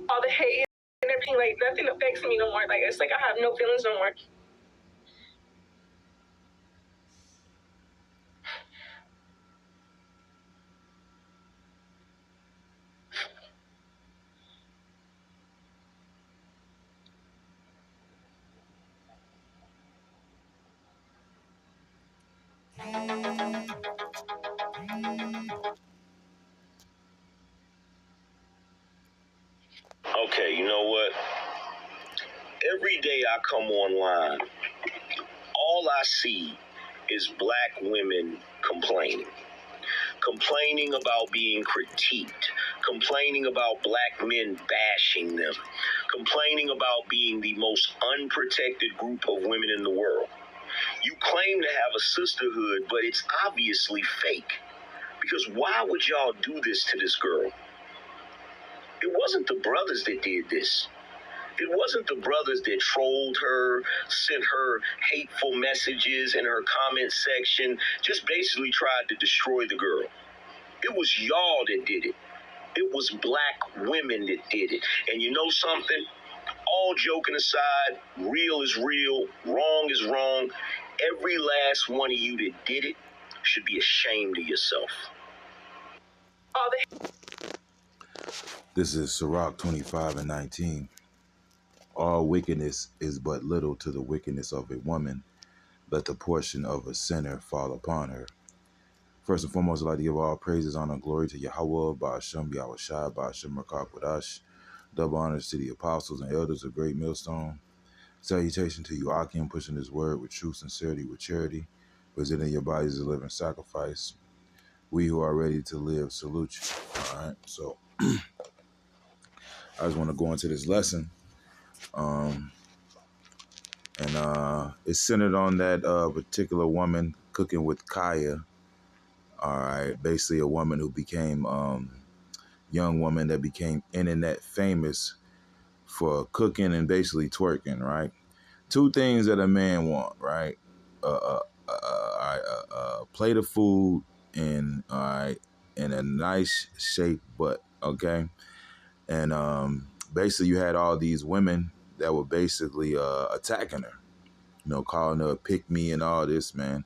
all the hate and everything, like, nothing affects me no more. Like, it's like I have no feelings no more. Okay, you know what? Every day I come online, all I see is black women complaining about being critiqued, complaining about black men bashing them, complaining about being the most unprotected group of women in the world. You claim to have a sisterhood, but it's obviously fake. Because why would y'all do this to this girl? It wasn't the brothers that did this. It wasn't the brothers that trolled her, sent her hateful messages in her comment section, just basically tried to destroy the girl. It was y'all that did it. It was black women that did it. And you know something? All joking aside, real is real, wrong is wrong. Every last one of you that did it should be ashamed of yourself. This is Sirach 25:19. All wickedness is but little to the wickedness of a woman. Let the portion of a sinner fall upon her. First and foremost, I'd like to give all praises, honor, and glory to Yahweh, Ba'ashem, Yahushua, Ba'ashem, Rakak, Wadash. Double honors to the apostles and elders of Great Millstone. Salutation to you, Akim, pushing this word with true sincerity, with charity, presenting your bodies as a living sacrifice. We who are ready to live salute you. All right, so I just want to go into this lesson. It's centered on that particular woman cooking with Kaya. All right, basically a woman who became, young woman that became internet famous for cooking and basically twerking, right? Two things that a man want, right? A plate of food and, all right, and a nice shaped butt, okay? And basically you had all these women that were basically attacking her, you know, calling her a pick me and all this, man.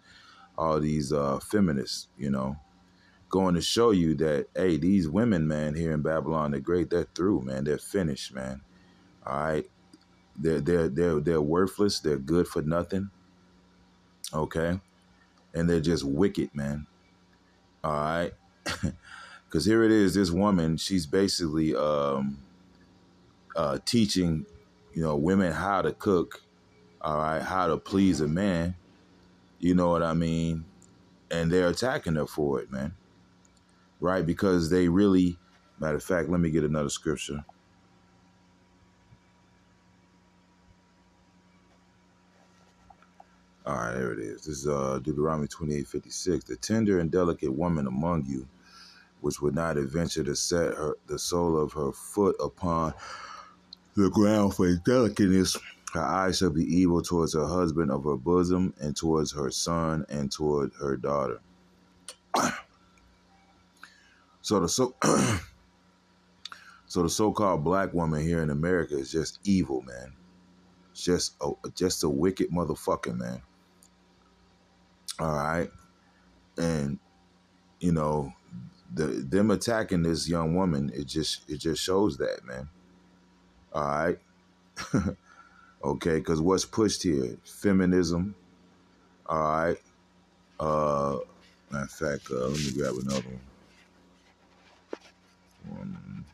All these feminists, you know, going to show you that, hey, these women, man, here in Babylon, they're great. They're through, man. They're finished, man. All right. They're worthless. They're good for nothing. Okay. And they're just wicked, man. All right. Because here it is, this woman, she's basically teaching, you know, women how to cook, all right, how to please a man. You know what I mean? And they're attacking her for it, man. Right? Because they really, matter of fact, let me get another scripture. All right, there it is. This is Deuteronomy 28:56. The tender and delicate woman among you, which would not adventure to set the sole of her foot upon the ground for delicateness, her eyes shall be evil towards her husband of her bosom, and towards her son, and toward her daughter. So the so-called black woman here in America is just evil, man. It's just a wicked motherfucker, man. All right, and you know, them attacking this young woman, it just shows that, man. All right, okay, because what's pushed here? Feminism. All right. Matter of fact, let me grab another one.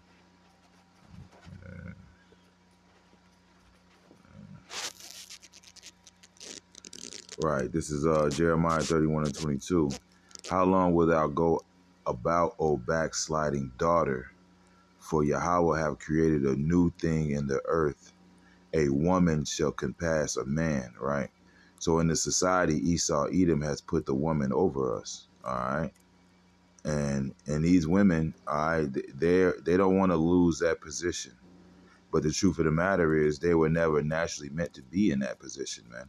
Right. This is Jeremiah 31:22. How long wilt thou go about, O backsliding daughter? For Yahweh have created a new thing in the earth. A woman shall compass a man, right? So in the society, Esau, Edom has put the woman over us, all right? And these women, all right, they don't want to lose that position. But the truth of the matter is they were never naturally meant to be in that position, man.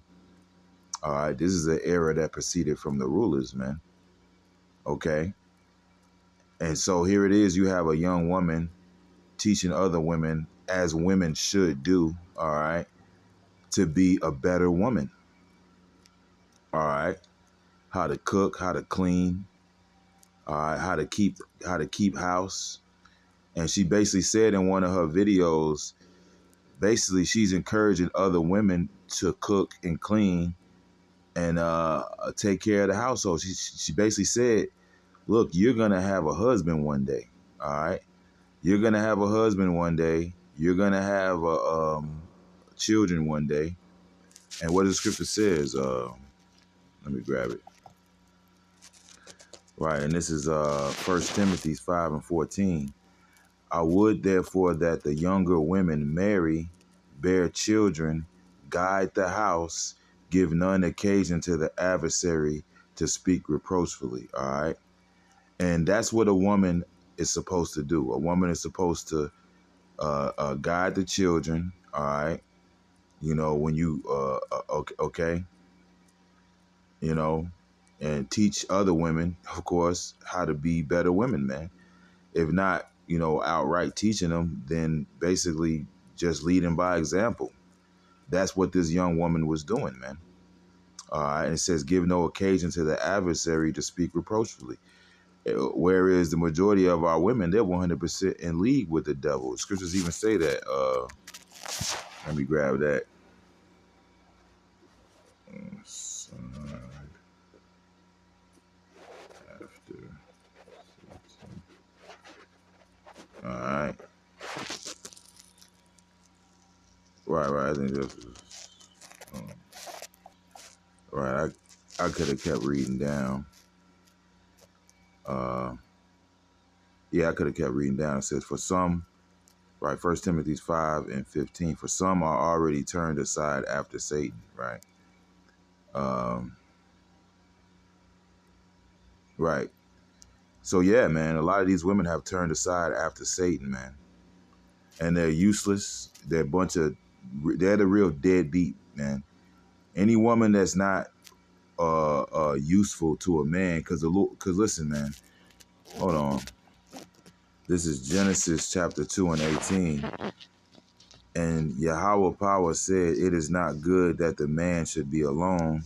All right, this is an era that proceeded from the rulers, man. Okay? And so here it is, you have a young woman teaching other women as women should do, all right, to be a better woman, all right? How to cook, how to clean, all right, how to keep house. And she basically said in one of her videos, basically she's encouraging other women to cook and clean and take care of the household. She basically said, look, you're gonna have a husband one day, all right? You're gonna have a husband one day. You're gonna have children one day. And what the scripture says, let me grab it. Right, and this is 1 Timothy 5:14. I would therefore that the younger women marry, bear children, guide the house, give none occasion to the adversary to speak reproachfully. All right. And that's what a woman is supposed to do. A woman is supposed to guide the children. All right. You know, when you, okay, you know, and teach other women, of course, how to be better women, man. If not, you know, outright teaching them, then basically just leading by example. That's what this young woman was doing, man. And it says, give no occasion to the adversary to speak reproachfully. Whereas the majority of our women, they're 100% in league with the devil. Scriptures even say that. Let me grab that. All right. Right. I think this is. Right. I could have kept reading down. Yeah, I could have kept reading down. It says, for some, right, 1 Timothy 5:15, for some are already turned aside after Satan, right? Right. So, yeah, man, a lot of these women have turned aside after Satan, man. And they're useless. They're the real deadbeat, man. Any woman that's not useful to a man, because listen, man, hold on. This is Genesis chapter 2:18. And Yahweh Power said, it is not good that the man should be alone.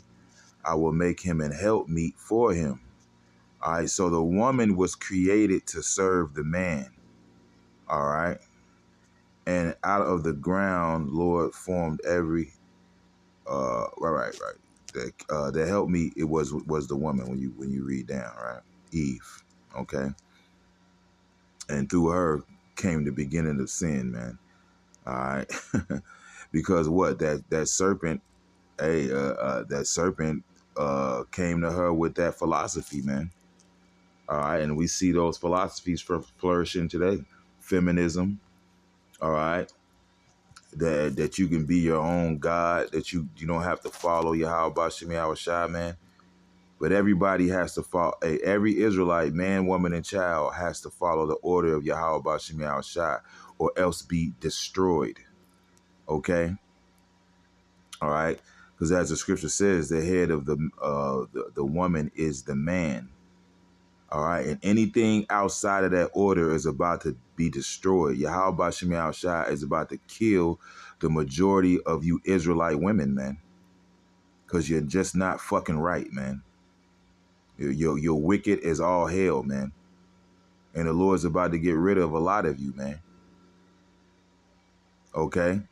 I will make him an helpmeet for him. All right, so the woman was created to serve the man. All right. And out of the ground, Lord formed every right. That helpmeet, it was the woman when you read down, right? Eve. Okay. And through her came the beginning of sin, man. All right. Because what? That serpent, that serpent came to her with that philosophy, man. All right, and we see those philosophies flourishing today. Feminism, all right, that you can be your own God, that you don't have to follow Yahweh Shem Yahushua, man. But everybody has to follow. Every Israelite, man, woman, and child has to follow the order of Yahweh Shem Yahushua, or else be destroyed. Okay, all right, because as the scripture says, the head of the woman is the man. All right, and anything outside of that order is about to be destroyed. Yahweh Shem Yahushua is about to kill the majority of you Israelite women, man, because you're just not fucking right, man. You're wicked as all hell, man, and the Lord's about to get rid of a lot of you, man. Okay.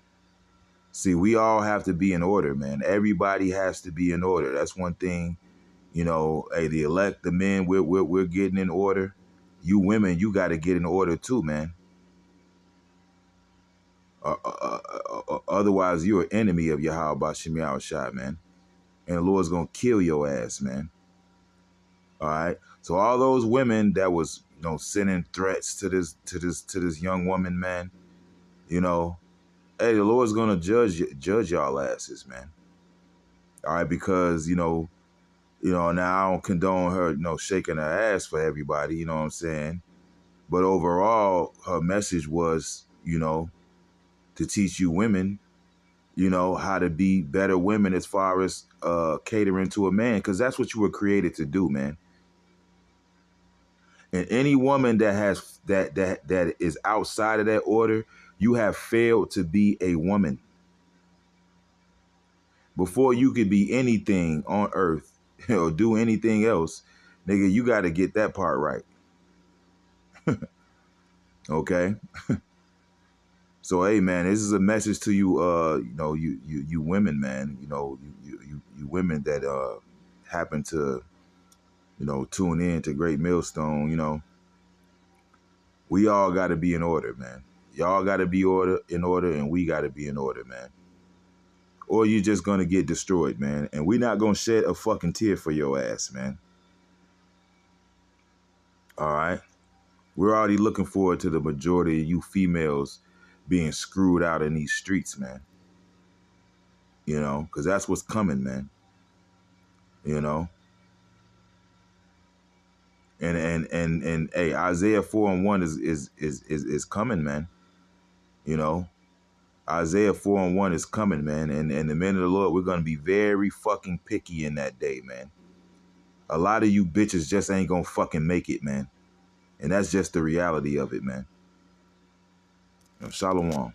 See, we all have to be in order, man. Everybody has to be in order. That's one thing. You know, hey, the elect, the men, we're getting in order. You women, you got to get in order too, man. Otherwise, you're an enemy of Yahweh Shem Yahushua, man. And the Lord's going to kill your ass, man. All right? So all those women that was, sending threats to this young woman, man, hey, the Lord's going to judge y'all asses, man. All right? Because, now I don't condone her, shaking her ass for everybody, you know what I'm saying? But overall, her message was, to teach you women, how to be better women as far as catering to a man, because that's what you were created to do, man. And any woman that has that is outside of that order, you have failed to be a woman. Before you could be anything on earth or do anything else, nigga, you got to get that part right. Okay? So hey man, this is a message to you you women, man, you women that happen to tune in to Great Millstone, we all got to be in order, man. Y'all got to be in order, and we got to be in order, man. Or you're just going to get destroyed, man. And we're not going to shed a fucking tear for your ass, man. All right? We're already looking forward to the majority of you females being screwed out in these streets, man. Because that's what's coming, man. And hey, Isaiah 4:1 is coming, man. Isaiah 4:1 is coming, man. And the men of the Lord, we're gonna be very fucking picky in that day, man. A lot of you bitches just ain't gonna fucking make it, man. And that's just the reality of it, man. Shalom.